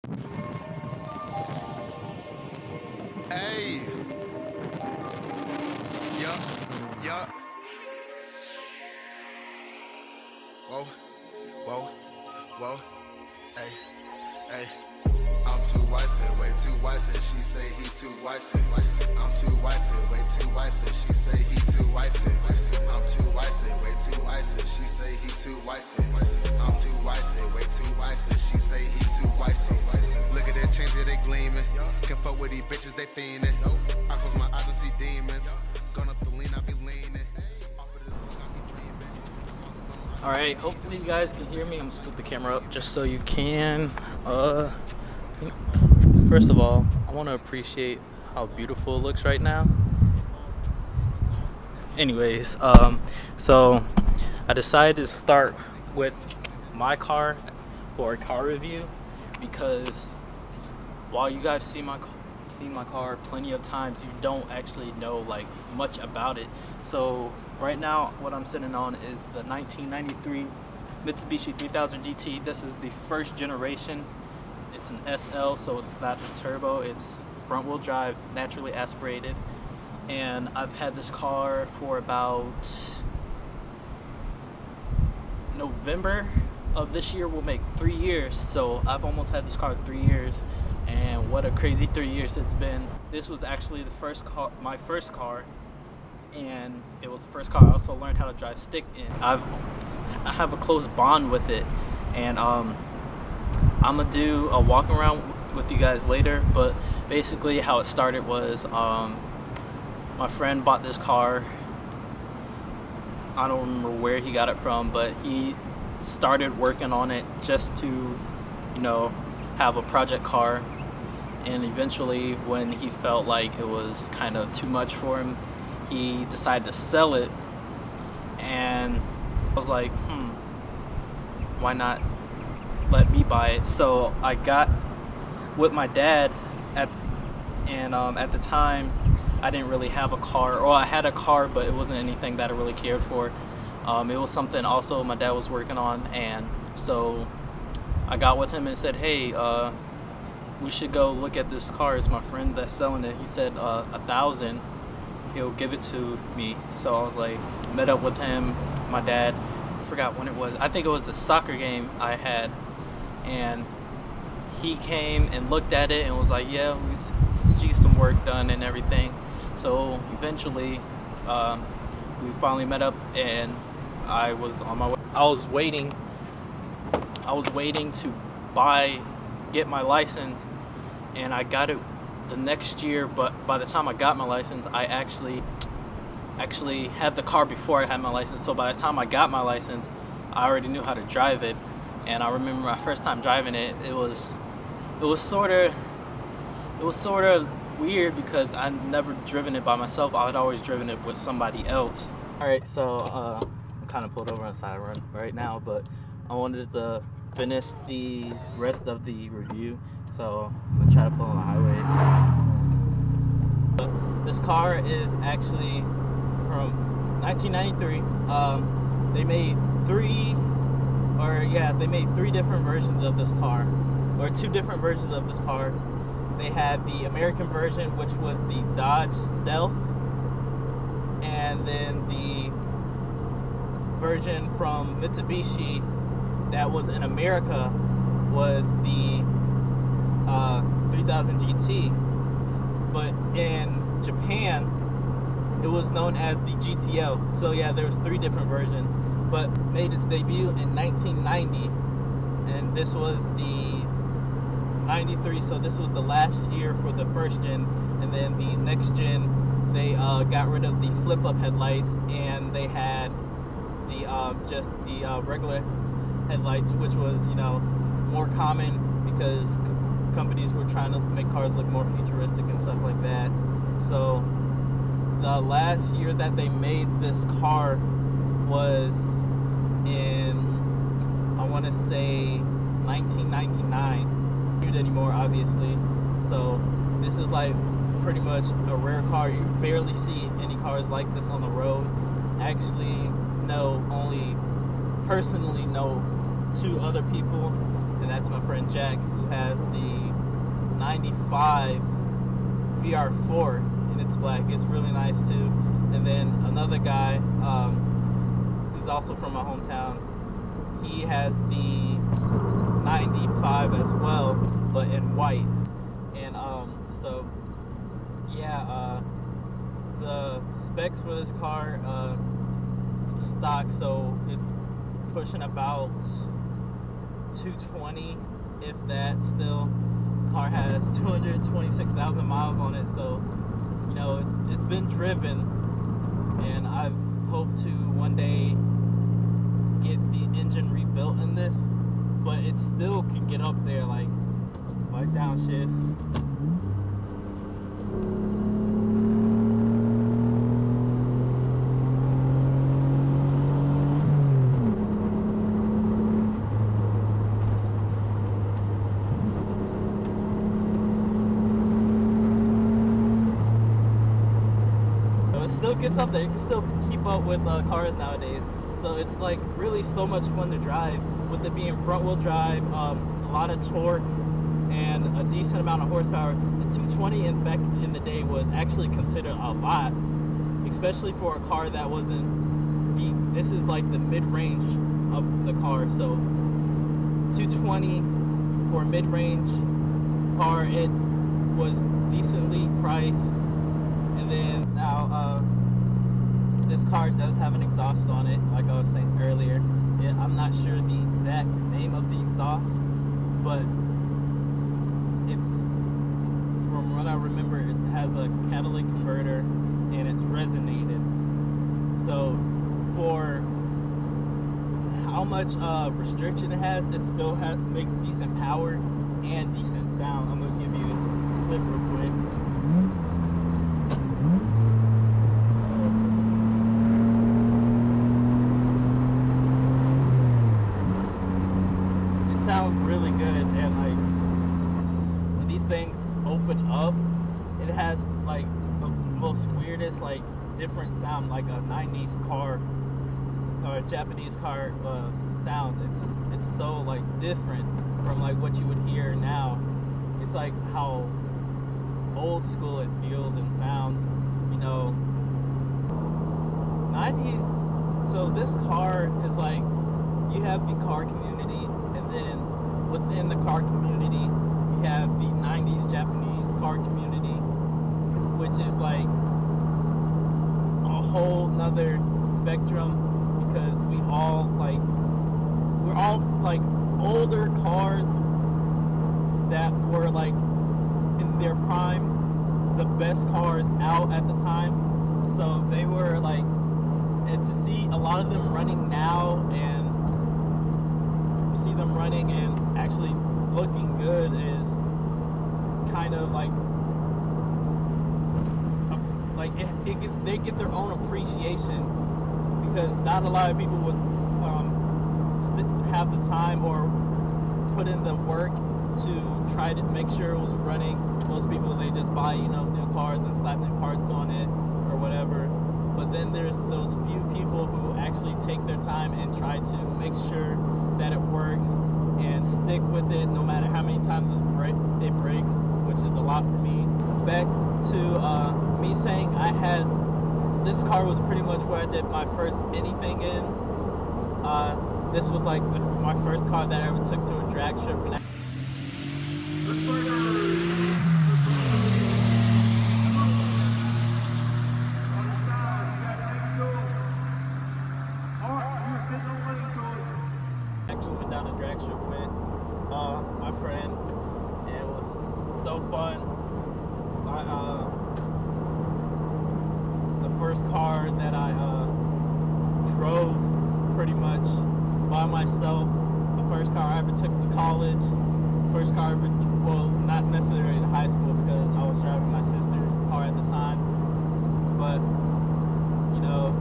Hey, yeah, yeah. Whoa, whoa, whoa. Hey, hey. I'm too white, said way too white, said she say he too white, said I'm too white, said way too white, said she say he too white, said I'm too white, said way too white, said she say he too white, said I'm too white, said way too white, said she say he too white, said look at that chains, yeah, they gleaming. Can fuck with these bitches, they fiending. I close my eyes and see demons. Gone up the lean, I be leaning. Alright, hopefully you guys can hear me. I'm gonna scoop the camera up just so you can. First of all, I want to appreciate how beautiful it looks right now. Anyways, so I decided to start with my car for a car review because while you guys see my car plenty of times, you don't actually know like much about it. So right now what I'm sitting on is the 1993 Mitsubishi 3000 GT. This is the first generation. It's an SL, so it's not the turbo, it's front wheel drive, naturally aspirated. And I've had this car for about November of this year will make 3 years. So I've almost had this car 3 years, and what a crazy 3 years it's been. This was actually the first car, my first car, and it was the first car I also learned how to drive stick in. I have a close bond with it, and I'm gonna do a walk around with you guys later. But basically how it started was my friend bought this car. I don't remember where he got it from, but he started working on it just to, you know, have a project car. And eventually when he felt like it was kind of too much for him, he decided to sell it. And I was like, why not let me buy it? So I got with my dad at the time I didn't really have a car, or I had a car but it wasn't anything that I really cared for. It was something also my dad was working on, and so I got with him and said, hey, we should go look at this car. It's my friend that's selling it. He said 1,000 he'll give it to me. So I was like, met up with him, my dad, I forgot when it was. I think it was a soccer game I had, and he came and looked at it and was like, yeah, we see some work done and everything. So eventually we finally met up, and I was on my way. I was waiting to get my license, and I got it the next year. But by the time I got my license, I actually had the car before I had my license. So by the time I got my license, I already knew how to drive it. And I remember my first time driving it, it was sort of weird because I'd never driven it by myself. I had always driven it with somebody else. Alright, so I'm kind of pulled over on the side right now, but I wanted to finish the rest of the review, so I'm gonna try to pull on the highway. This car is actually from 1993. They made three different versions of this car, or two different versions of this car. They had the American version, which was the Dodge Stealth, and then the version from Mitsubishi that was in America was the 3000 GT. But in Japan, it was known as the GTO. So yeah, there's three different versions, but made its debut in 1990, and this was the 93. So this was the last year for the first gen, and then the next gen they got rid of the flip-up headlights, and they had the just the regular headlights, which was, you know, more common because companies were trying to make cars look more futuristic and stuff like that. So the last year that they made this car was in, I want to say, 1999. Anymore, obviously. So this is like pretty much a rare car. You barely see any cars like this on the road. Actually, personally know two other people, and that's my friend Jack, who has the 95 VR4 and it's black. It's really nice too. And then another guy who's also from my hometown, he has the 95 as well, but in white. And so yeah, the specs for this car, it's stock, so it's pushing about 220, if that. Still, car has 226,000 miles on it, so you know it's been driven, and I've hoped to one day get the engine rebuilt in this, but it still can get up there. Like if I downshift, still gets up there. You can still keep up with cars nowadays. So it's like really so much fun to drive, with it being front wheel drive, a lot of torque, and a decent amount of horsepower. The 220 back in the day was actually considered a lot, especially for a car that wasn't this is like the mid-range of the car. So 220 for a mid-range car, it was decently priced. And then now this car does have an exhaust on it, like I was saying earlier. I'm not sure the exact name of the exhaust, but it's, from what I remember, it has a catalytic converter and it's resonated. So for how much restriction it has, it still makes decent power and decent sound. I'm gonna give you this clip real quick. Sounds really good, and like when these things open up, it has like the most weirdest, like different sound, like a 90s car or a Japanese car sounds. It's so like different from like what you would hear now. It's like how old school it feels and sounds, you know. 90s. So this car is like, you have the car community, and then within the car community, you have the 90s Japanese car community, which is like a whole nother spectrum, because we're all like older cars that were like in their prime, the best cars out at the time. So they were like, and to see a lot of them running now, and see them running and actually looking good, is kind of like they get their own appreciation, because not a lot of people would have the time or put in the work to try to make sure it was running. Most people, they just buy, you know, new cars and slap new parts on it or whatever. But then there's those few people who actually take their time and try to make sure that it works and stick with it no matter how many times it breaks, which is a lot for me. Back to me saying this car was pretty much where I did my first anything in. This was like my first car that I ever took to a drag strip. Actually went down a drag strip with my friend, and it was so fun. The first car that I drove pretty much by myself, the first car I ever took to college, first car I ever, well, not necessarily to high school, because I was driving my sister's car at the time, but you know,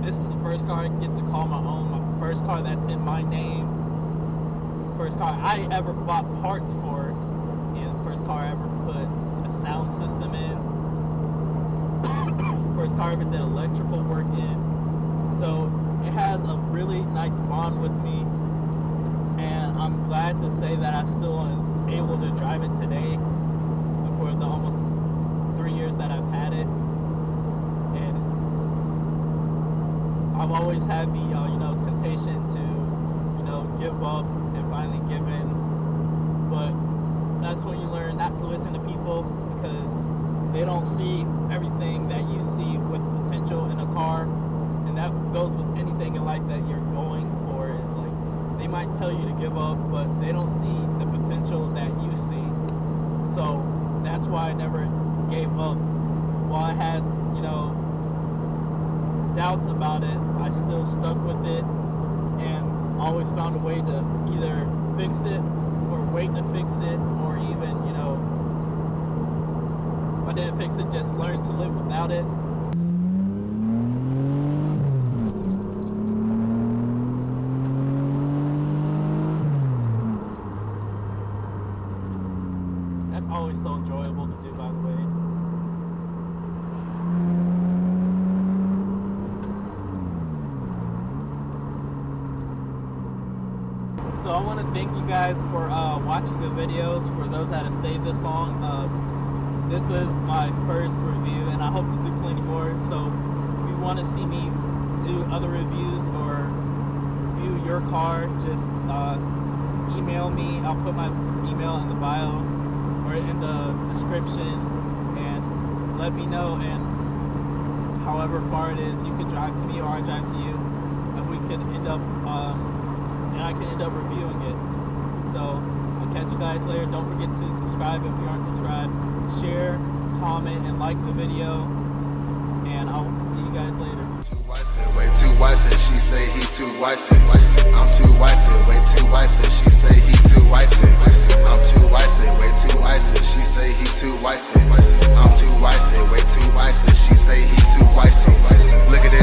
this is the first car I get to call my own, my first car that's in my name, first car I ever bought parts for, and the first car I ever put a sound system in, first car I ever did electrical work in. So it has a really nice bond with me, and I'm glad to say that I still am able to drive it today for the almost 3 years that I've had it. And I've always had the temptation to give up and finally give in, but that's when you learn not to listen to people, because they don't see everything that you see with the potential in a car. And that goes with anything in life that you're going for. Is like, they might tell you to give up, but they don't see the potential that you see. So that's why I never gave up. While I had doubts about it, I still stuck with it and always found a way to either fix it or wait to fix it, or even, if I didn't fix it, just learn to live without it. That's always so enjoyable to do, by the way. So I want to thank you guys for watching the videos, for those that have stayed this long. This is my first review, and I hope to do plenty more. So if you want to see me do other reviews or review your car, just email me. I'll put my email in the bio or in the description, and let me know. And however far it is, you can drive to me or I drive to you, and we can end up I can end up reviewing it. So I'll catch you guys later. Don't forget to subscribe if you aren't subscribed. Share, comment, and like the video. And I'll see you guys later. Way too white, she say he too white. I'm too white, way too white, she say he too white. I'm too white, way too white, she say he too white. I'm too